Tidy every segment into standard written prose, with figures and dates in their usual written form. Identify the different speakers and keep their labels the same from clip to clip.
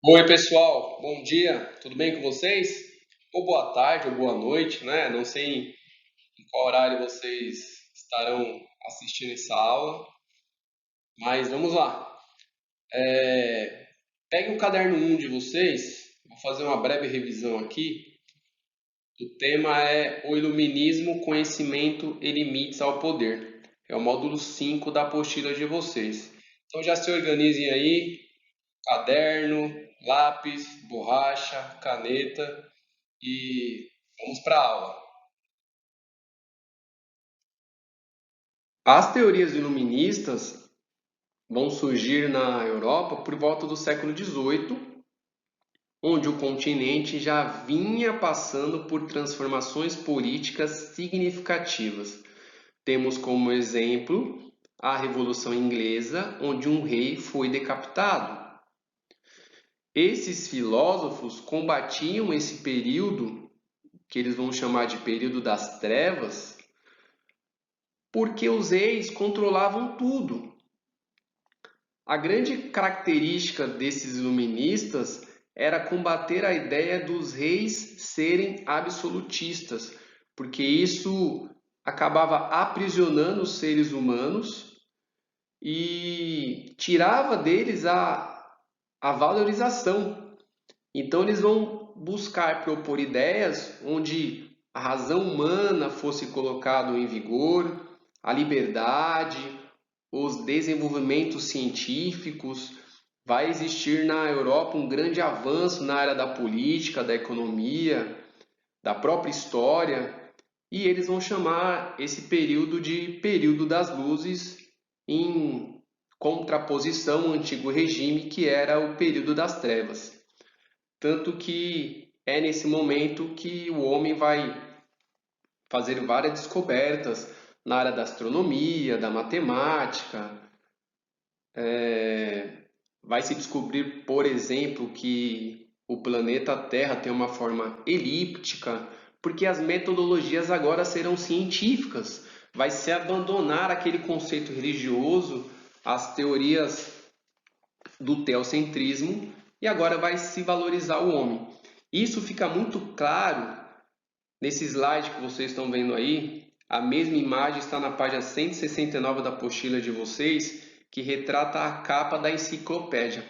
Speaker 1: Oi, pessoal. Bom dia. Tudo bem com vocês? Ou boa tarde ou boa noite, né? Não sei em qual horário vocês estarão assistindo essa aula, mas vamos lá. Pegue o caderno 1 de vocês. Vou fazer uma breve revisão aqui. O tema é o Iluminismo, Conhecimento e Limites ao Poder. É o módulo 5 da apostila de vocês. Então já se organizem aí, caderno, lápis, borracha, caneta e vamos para a aula. As teorias iluministas vão surgir na Europa por volta do século XVIII, onde o continente já vinha passando por transformações políticas significativas. Temos como exemplo a Revolução Inglesa, onde um rei foi decapitado. Esses filósofos combatiam esse período, que eles vão chamar de período das trevas, porque os reis controlavam tudo. A grande característica desses iluministas era combater a ideia dos reis serem absolutistas, porque isso acabava aprisionando os seres humanos e tirava deles a valorização. Então eles vão buscar propor ideias onde a razão humana fosse colocada em vigor, a liberdade, os desenvolvimentos científicos. Vai existir na Europa um grande avanço na área da política, da economia, da própria história, e eles vão chamar esse período de período das luzes, em contraposição ao antigo regime, que era o período das trevas. Tanto que é nesse momento que o homem vai fazer várias descobertas na área da astronomia, da matemática. Vai se descobrir, por exemplo, que o planeta Terra tem uma forma elíptica, porque as metodologias agora serão científicas. Vai se abandonar aquele conceito religioso, as teorias do teocentrismo, e agora vai se valorizar o homem. Isso fica muito claro nesse slide que vocês estão vendo aí. A mesma imagem está na página 169 da apostila de vocês, que retrata a capa da enciclopédia.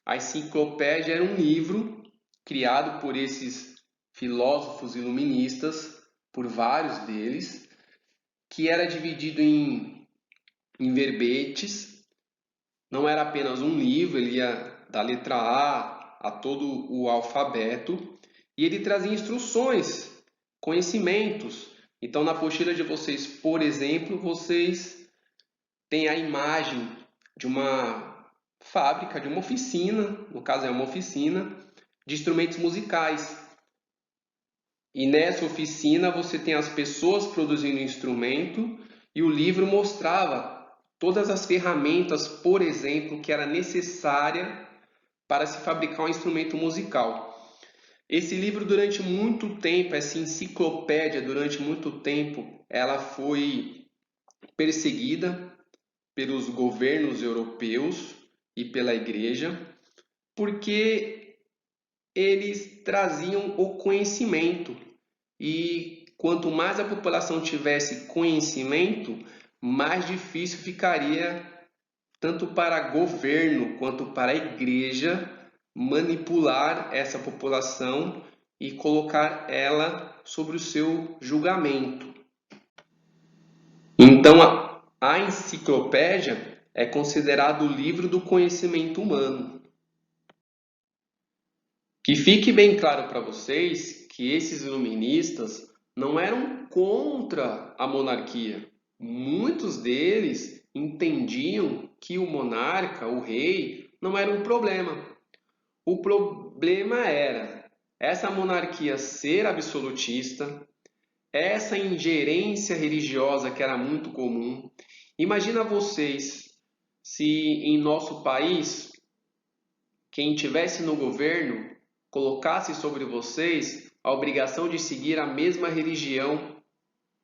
Speaker 1: A enciclopédia era um livro criado por esses filósofos iluministas, por vários deles, que era dividido em verbetes. Não era apenas um livro, ele ia da letra A todo o alfabeto, e ele trazia instruções, conhecimentos. Então, na apostila de vocês, por exemplo, vocês têm a imagem de uma fábrica, de uma oficina, no caso é uma oficina, de instrumentos musicais. E nessa oficina você tem as pessoas produzindo instrumento, e o livro mostrava todas as ferramentas, por exemplo, que era necessária para se fabricar um instrumento musical. Esse livro, durante muito tempo, essa enciclopédia, durante muito tempo, ela foi perseguida pelos governos europeus e pela igreja, porque eles traziam o conhecimento. E quanto mais a população tivesse conhecimento, mais difícil ficaria tanto para governo quanto para a igreja manipular essa população e colocar ela sobre o seu julgamento. Então, a enciclopédia é considerado o livro do conhecimento humano. Que fique bem claro para vocês que esses iluministas não eram contra a monarquia. Muitos deles entendiam que o monarca, o rei, não era um problema. O problema era essa monarquia ser absolutista, essa ingerência religiosa que era muito comum. Imagina vocês se em nosso país quem estivesse no governo colocasse sobre vocês a obrigação de seguir a mesma religião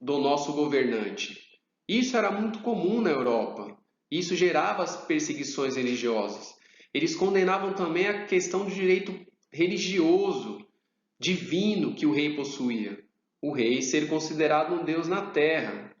Speaker 1: do nosso governante. Isso era muito comum na Europa. Isso gerava as perseguições religiosas. Eles condenavam também a questão do direito religioso, divino que o rei possuía. O rei ser considerado um deus na terra.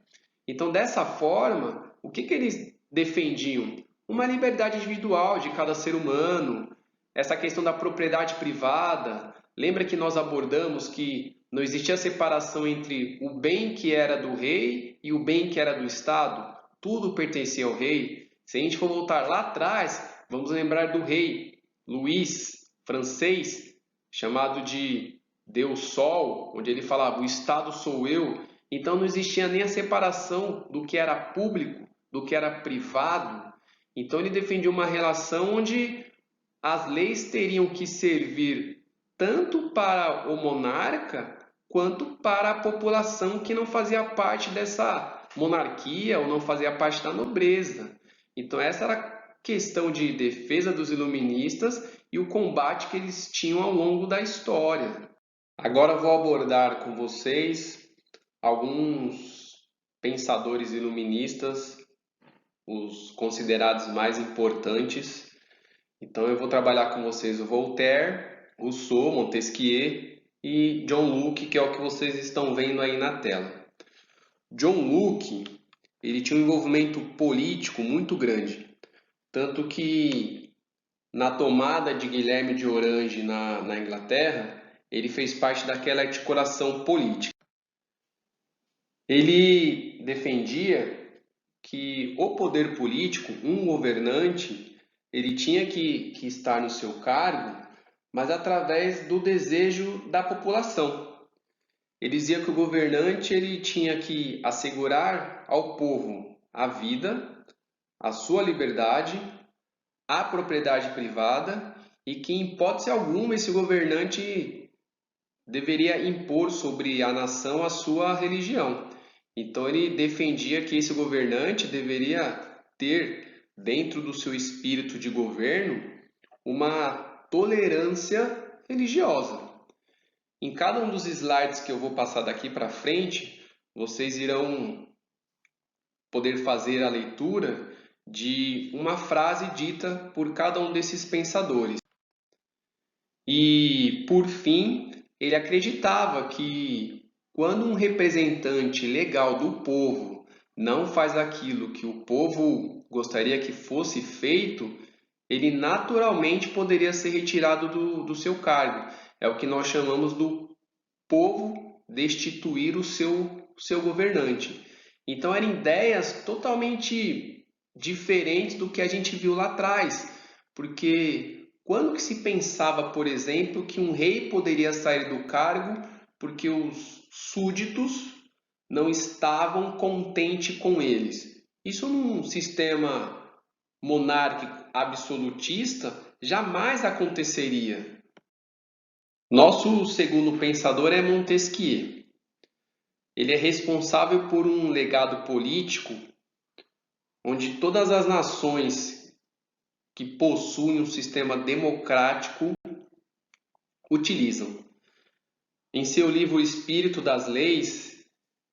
Speaker 1: Então, dessa forma, o que eles defendiam? Uma liberdade individual de cada ser humano, essa questão da propriedade privada. Lembra que nós abordamos que não existia separação entre o bem que era do rei e o bem que era do Estado? Tudo pertencia ao rei. Se a gente for voltar lá atrás, vamos lembrar do rei Luís, francês, chamado de Deus Sol, onde ele falava: o Estado sou eu. Então não existia nem a separação do que era público, do que era privado. Então ele defendia uma relação onde as leis teriam que servir tanto para o monarca quanto para a população que não fazia parte dessa monarquia ou não fazia parte da nobreza. Então essa era a questão de defesa dos iluministas e o combate que eles tinham ao longo da história. Agora vou abordar com vocês alguns pensadores iluministas, os considerados mais importantes. Então eu vou trabalhar com vocês o Voltaire, Rousseau, Montesquieu e John Locke, que é o que vocês estão vendo aí na tela. John Locke, ele tinha um envolvimento político muito grande, tanto que na tomada de Guilherme de Orange na Inglaterra, ele fez parte daquela articulação política. Ele defendia que o poder político, um governante, ele tinha que estar no seu cargo, mas através do desejo da população. Ele dizia que o governante ele tinha que assegurar ao povo a vida, a sua liberdade, a propriedade privada e que, em hipótese alguma, esse governante deveria impor sobre a nação a sua religião. Então ele defendia que esse governante deveria ter, dentro do seu espírito de governo, uma tolerância religiosa. Em cada um dos slides que eu vou passar daqui para frente, vocês irão poder fazer a leitura de uma frase dita por cada um desses pensadores. E, por fim, ele acreditava que quando um representante legal do povo não faz aquilo que o povo gostaria que fosse feito, ele naturalmente poderia ser retirado do seu cargo. É o que nós chamamos do povo destituir o seu governante. Então eram ideias totalmente diferentes do que a gente viu lá atrás, porque quando que se pensava, por exemplo, que um rei poderia sair do cargo porque os súditos não estavam contentes com eles? Isso num sistema monárquico absolutista jamais aconteceria. Nosso segundo pensador é Montesquieu. Ele é responsável por um legado político onde todas as nações que possuem um sistema democrático utilizam. Em seu livro O Espírito das Leis,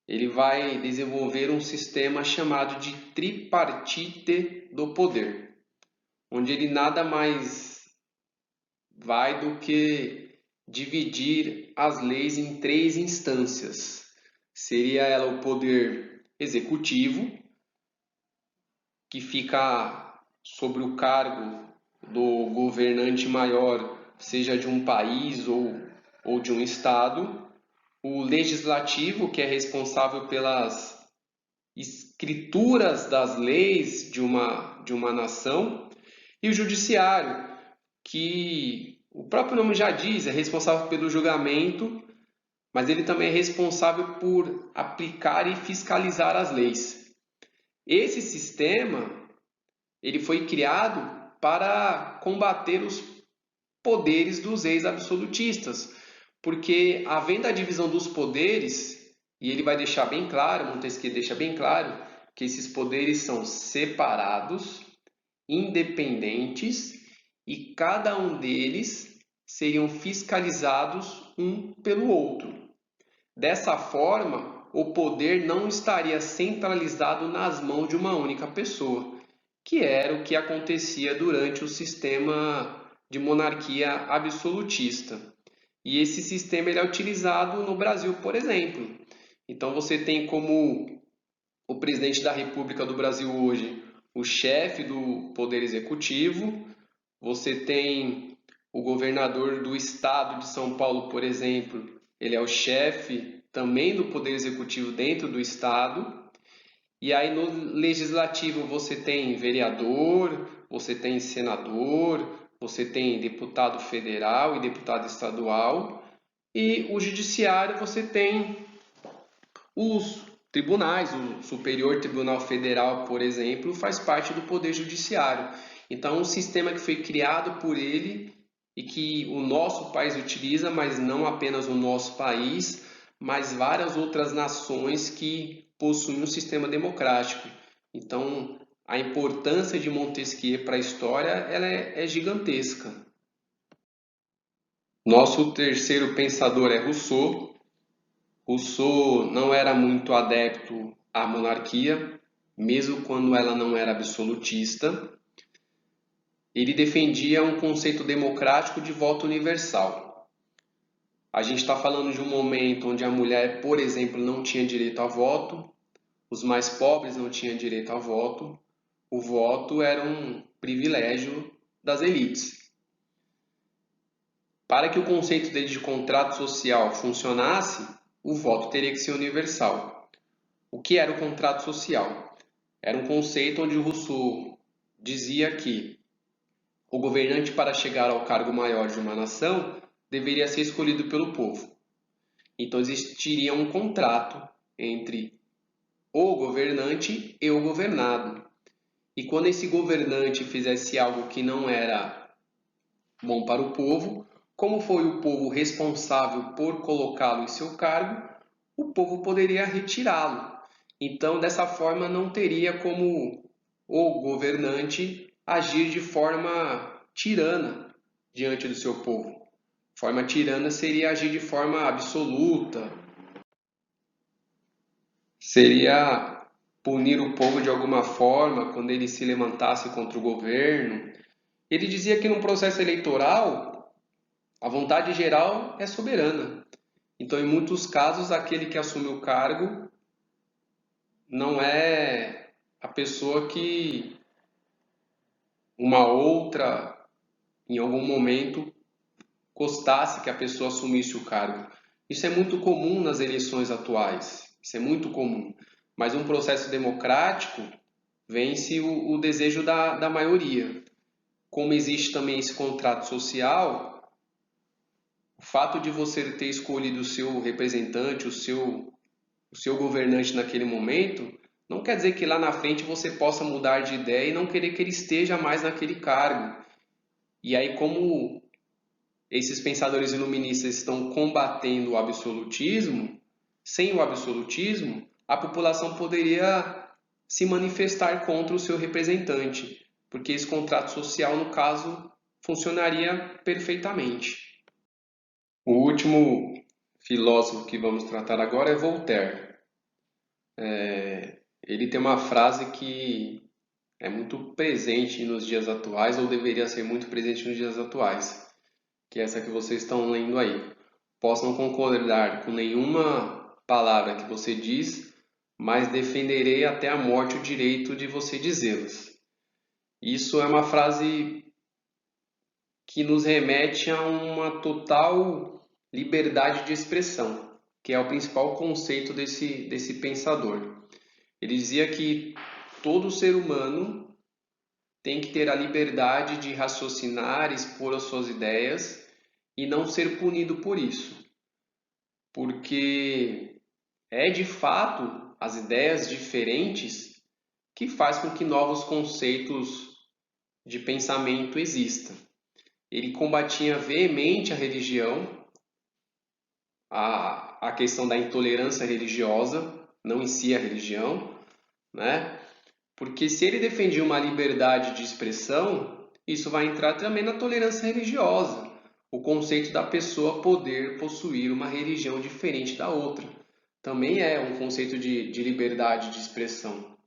Speaker 1: ele vai desenvolver um sistema chamado de tripartite do poder, onde ele nada mais vai do que dividir as leis em 3 instâncias. Seria ela o poder executivo, que fica sobre o cargo do governante maior, seja de um país ou de um estado. O legislativo, que é responsável pelas escrituras das leis de uma nação. E o judiciário, que o próprio nome já diz, é responsável pelo julgamento, mas ele também é responsável por aplicar e fiscalizar as leis. Esse sistema ele foi criado para combater os poderes dos reis absolutistas, porque havendo a divisão dos poderes, e ele vai deixar bem claro, Montesquieu deixa bem claro, que esses poderes são separados, independentes, e cada um deles seriam fiscalizados um pelo outro. Dessa forma, o poder não estaria centralizado nas mãos de uma única pessoa, que era o que acontecia durante o sistema de monarquia absolutista. E esse sistema ele é utilizado no Brasil, por exemplo. Então você tem como o presidente da República do Brasil hoje o chefe do Poder Executivo, você tem o governador do estado de São Paulo, por exemplo, ele é o chefe também do Poder Executivo dentro do estado. E aí no legislativo você tem vereador, você tem senador, você tem deputado federal e deputado estadual. E o judiciário você tem os tribunais, o Superior Tribunal Federal, por exemplo, faz parte do Poder Judiciário. Então, um sistema que foi criado por ele e que o nosso país utiliza, mas não apenas o nosso país, mas várias outras nações que possuem um sistema democrático. Então, a importância de Montesquieu para a história ela é gigantesca. Nosso terceiro pensador é Rousseau. Rousseau não era muito adepto à monarquia, mesmo quando ela não era absolutista. Ele defendia um conceito democrático de voto universal. A gente está falando de um momento onde a mulher, por exemplo, não tinha direito a voto, os mais pobres não tinham direito a voto, o voto era um privilégio das elites. Para que o conceito dele de contrato social funcionasse, o voto teria que ser universal. O que era o contrato social? Era um conceito onde o Rousseau dizia que o governante, para chegar ao cargo maior de uma nação, deveria ser escolhido pelo povo. Então existiria um contrato entre o governante e o governado. E quando esse governante fizesse algo que não era bom para o povo, como foi o povo responsável por colocá-lo em seu cargo, o povo poderia retirá-lo. Então, dessa forma, não teria como o governante agir de forma tirana diante do seu povo. Forma tirana seria agir de forma absoluta, seria punir o povo de alguma forma quando ele se levantasse contra o governo. Ele dizia que no processo eleitoral a vontade geral é soberana. Então, em muitos casos, aquele que assume o cargo não é a pessoa que uma outra, em algum momento, gostasse que a pessoa assumisse o cargo. Isso é muito comum nas eleições atuais. Isso é muito comum. Mas um processo democrático vence o desejo da maioria. Como existe também esse contrato social, o fato de você ter escolhido o seu representante, o seu governante naquele momento, não quer dizer que lá na frente você possa mudar de ideia e não querer que ele esteja mais naquele cargo. E aí, como esses pensadores iluministas estão combatendo o absolutismo, sem o absolutismo, a população poderia se manifestar contra o seu representante, porque esse contrato social, no caso, funcionaria perfeitamente. O último filósofo que vamos tratar agora é Voltaire. Ele tem uma frase que é muito presente nos dias atuais, ou deveria ser muito presente nos dias atuais, que é essa que vocês estão lendo aí. Posso não concordar com nenhuma palavra que você diz, mas defenderei até a morte o direito de você dizê-las. Isso é uma frase que nos remete a uma total liberdade de expressão, que é o principal conceito desse pensador. Ele dizia que todo ser humano tem que ter a liberdade de raciocinar, expor as suas ideias e não ser punido por isso, porque é de fato as ideias diferentes que faz com que novos conceitos de pensamento existam. Ele combatia veemente a religião, a questão da intolerância religiosa, não em si a religião, né? Porque se ele defendia uma liberdade de expressão, isso vai entrar também na tolerância religiosa, o conceito da pessoa poder possuir uma religião diferente da outra. Também é um conceito de liberdade de expressão.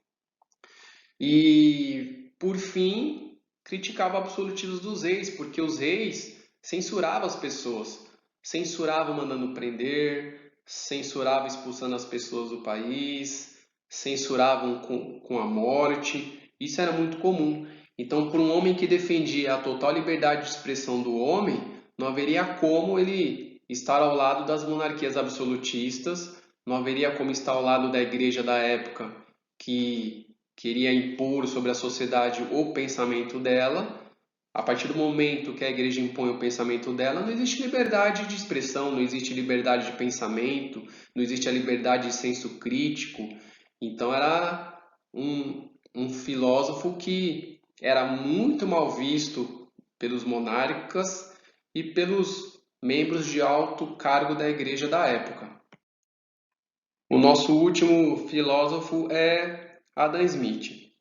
Speaker 1: E por fim, criticava absolutismos dos reis, porque os reis censuravam as pessoas, censuravam mandando prender, censuravam expulsando as pessoas do país, censuravam com a morte. Isso era muito comum. Então, para um homem que defendia a total liberdade de expressão do homem, não haveria como ele estar ao lado das monarquias absolutistas, não haveria como estar ao lado da igreja da época que queria impor sobre a sociedade o pensamento dela. A partir do momento que a igreja impõe o pensamento dela, não existe liberdade de expressão, não existe liberdade de pensamento, não existe a liberdade de senso crítico. Então era um filósofo que era muito mal visto pelos monarcas e pelos membros de alto cargo da igreja da época. O nosso último filósofo é Adam Smith.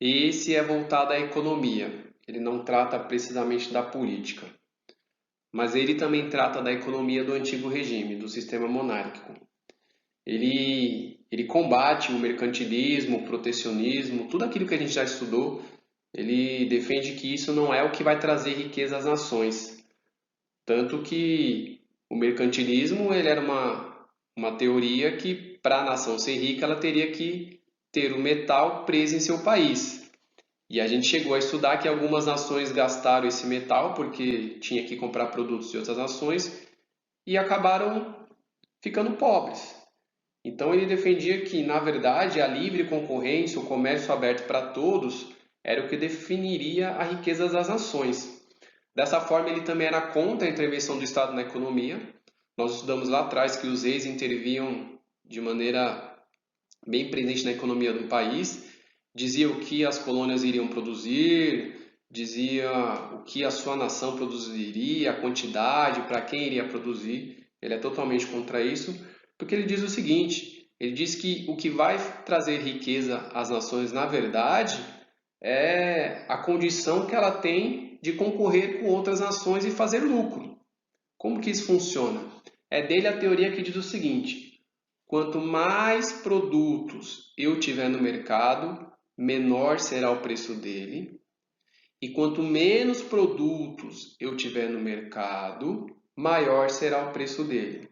Speaker 1: Esse é voltado à economia. Ele não trata precisamente da política, mas ele também trata da economia do antigo regime, do sistema monárquico. Ele combate o mercantilismo, o protecionismo, tudo aquilo que a gente já estudou. Ele defende que isso não é o que vai trazer riqueza às nações. Tanto que o mercantilismo ele era uma teoria que, para a nação ser rica, ela teria que ter o metal preso em seu país. E a gente chegou a estudar que algumas nações gastaram esse metal porque tinha que comprar produtos de outras nações e acabaram ficando pobres. Então ele defendia que, na verdade, a livre concorrência, o comércio aberto para todos, era o que definiria a riqueza das nações. Dessa forma, ele também era contra a intervenção do Estado na economia. Nós estudamos lá atrás que os reis interviam de maneira bem presente na economia do país, dizia o que as colônias iriam produzir, dizia o que a sua nação produziria, a quantidade, para quem iria produzir. Ele é totalmente contra isso, porque ele diz o seguinte, ele diz que o que vai trazer riqueza às nações, na verdade, é a condição que ela tem de concorrer com outras nações e fazer lucro. Como que isso funciona? É dele a teoria que diz o seguinte: quanto mais produtos eu tiver no mercado, menor será o preço dele. E quanto menos produtos eu tiver no mercado, maior será o preço dele.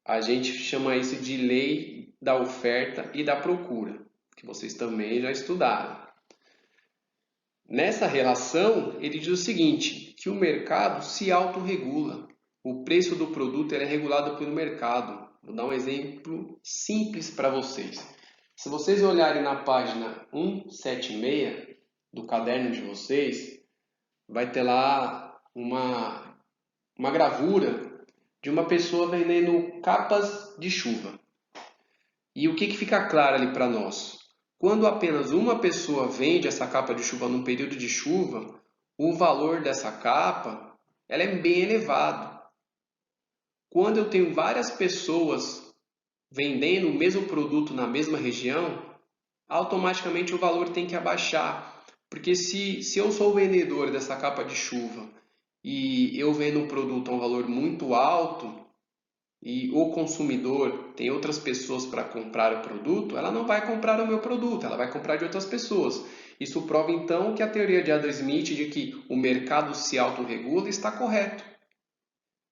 Speaker 1: A gente chama isso de lei da oferta e da procura, que vocês também já estudaram. Nessa relação, ele diz o seguinte, que o mercado se autorregula. O preço do produto é regulado pelo mercado. Vou dar um exemplo simples para vocês. Se vocês olharem na página 176 do caderno de vocês, vai ter lá uma gravura de uma pessoa vendendo capas de chuva. E o que fica claro ali para nós? Quando apenas uma pessoa vende essa capa de chuva num período de chuva, o valor dessa capa ela é bem elevado. Quando eu tenho várias pessoas vendendo o mesmo produto na mesma região, automaticamente o valor tem que abaixar. Porque se eu sou o vendedor dessa capa de chuva e eu vendo um produto a um valor muito alto, e o consumidor tem outras pessoas para comprar o produto, ela não vai comprar o meu produto, ela vai comprar de outras pessoas. Isso prova então que a teoria de Adam Smith de que o mercado se autorregula está correto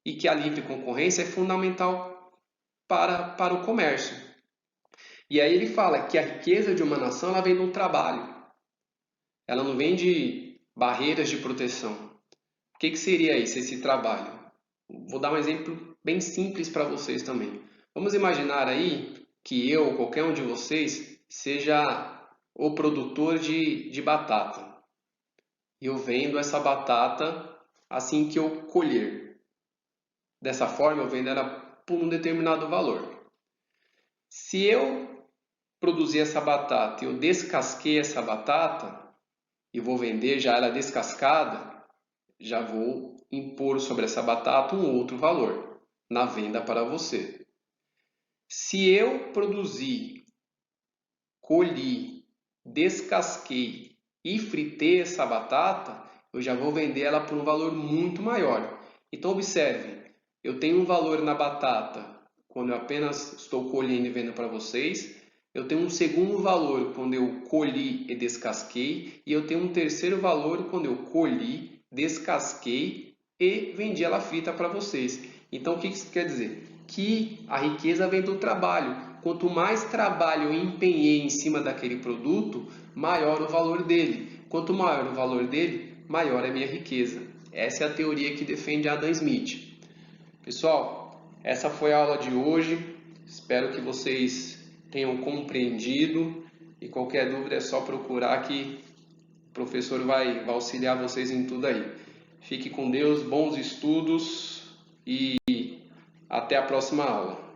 Speaker 1: e que a livre concorrência é fundamental para o comércio. E aí ele fala que a riqueza de uma nação ela vem do trabalho, ela não vem de barreiras de proteção. O que seria isso, esse trabalho? Vou dar um exemplo bem simples para vocês também. Vamos imaginar aí que eu, ou qualquer um de vocês, seja o produtor de batata. E eu vendo essa batata assim que eu colher. Dessa forma, eu vendo ela por um determinado valor. Se eu produzir essa batata e eu descasquei essa batata e vou vender já ela descascada, já vou impor sobre essa batata um outro valor na venda para você. Se eu produzir, colhi, descasquei e fritei essa batata, eu já vou vender ela por um valor muito maior. Então observe, eu tenho um valor na batata quando eu apenas estou colhendo e vendendo para vocês, Eu tenho um segundo valor quando eu colhi e descasquei, e eu tenho um terceiro valor quando eu colhi, descasquei e vendi ela frita para vocês. Então, o que isso quer dizer? Que a riqueza vem do trabalho. Quanto mais trabalho eu empenhei em cima daquele produto, maior o valor dele. Quanto maior o valor dele, maior é a minha riqueza. Essa é a teoria que defende Adam Smith. Pessoal, essa foi a aula de hoje. Espero que vocês tenham compreendido, e qualquer dúvida é só procurar que o professor vai auxiliar vocês em tudo aí. Fique com Deus, bons estudos e até a próxima aula.